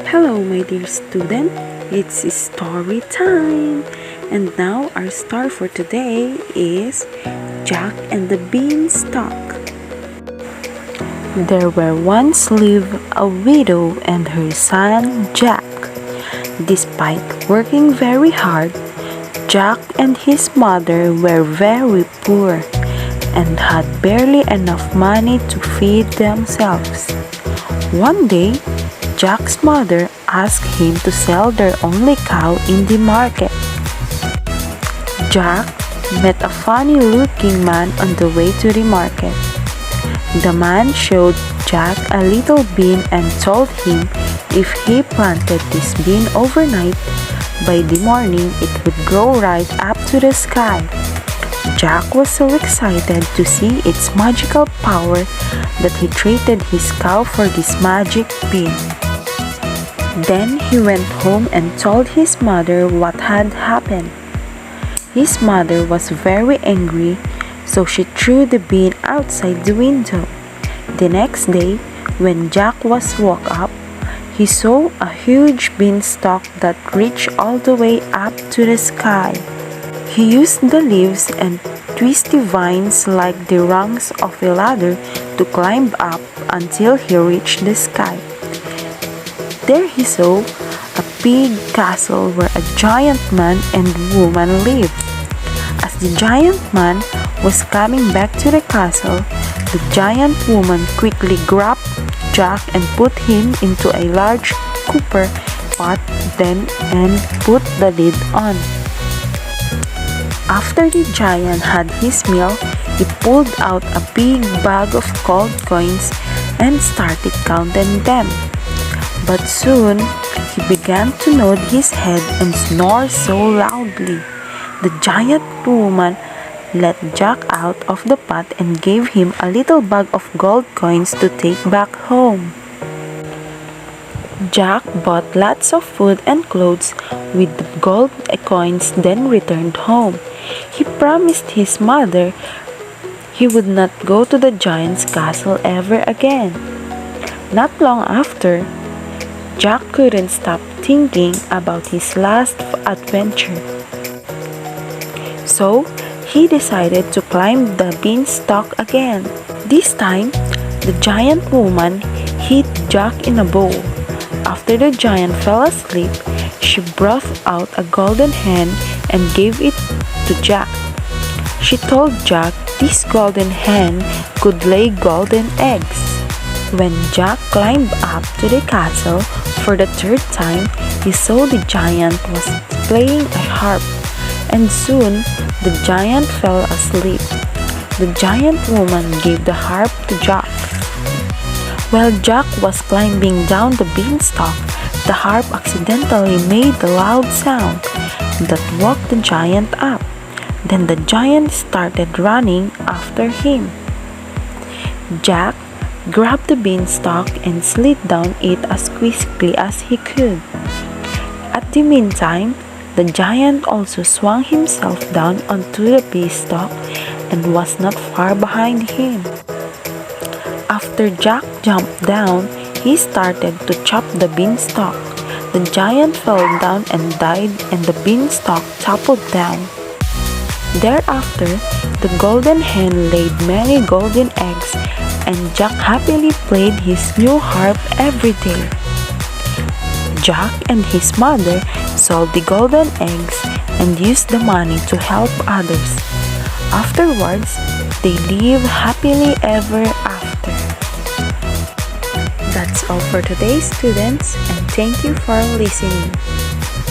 Hello, my dear student. It's story time. And now our story for today is Jack and the Beanstalk. There were once lived a widow and her son Jack. Despite working very hard, Jack and his mother were very poor and had barely enough money to feed themselves. One day, Jack's mother asked him to sell their only cow in the market. Jack met a funny-looking man on the way to the market. The man showed Jack a little bean and told him if he planted this bean overnight, by the morning it would grow right up to the sky. Jack was so excited to see its magical power that he traded his cow for this magic bean. Then he went home and told his mother what had happened. His mother was very angry, so she threw the bean outside the window. The next day, when Jack woke up, he saw a huge beanstalk that reached all the way up to the sky. He used the leaves and twisty vines like the rungs of a ladder to climb up until he reached the sky. There he saw a big castle where a giant man and woman lived. As the giant man was coming back to the castle, the giant woman quickly grabbed Jack and put him into a large copper pot and put the lid on. After the giant had his meal, he pulled out a big bag of gold coins and started counting them. But soon, he began to nod his head and snore so loudly. The giant woman let Jack out of the pot and gave him a little bag of gold coins to take back home. Jack bought lots of food and clothes with the gold coins, then returned home. He promised his mother he would not go to the giant's castle ever again. Not long after, Jack couldn't stop thinking about his last adventure. So, he decided to climb the beanstalk again. This time, the giant woman hit Jack in a bowl. After the giant fell asleep, she brought out a golden hen and gave it to Jack. She told Jack this golden hen could lay golden eggs. When Jack climbed up to the castle for the third time, he saw the giant was playing a harp, and soon the giant fell asleep. The giant woman gave the harp to Jack. While Jack was climbing down the beanstalk, the harp accidentally made a loud sound that woke the giant up. Then the giant started running after him. Jack grabbed the beanstalk and slid down it as quickly as he could. At the meantime, the giant also swung himself down onto the beanstalk and was not far behind him. After Jack jumped down, he started to chop the beanstalk. The giant fell down and died, and the beanstalk toppled down. Thereafter, the golden hen laid many golden eggs, and Jack happily played his new harp every day. Jack and his mother sold the golden eggs and used the money to help others. Afterwards, they lived happily ever after. That's all for today, students, and thank you for listening.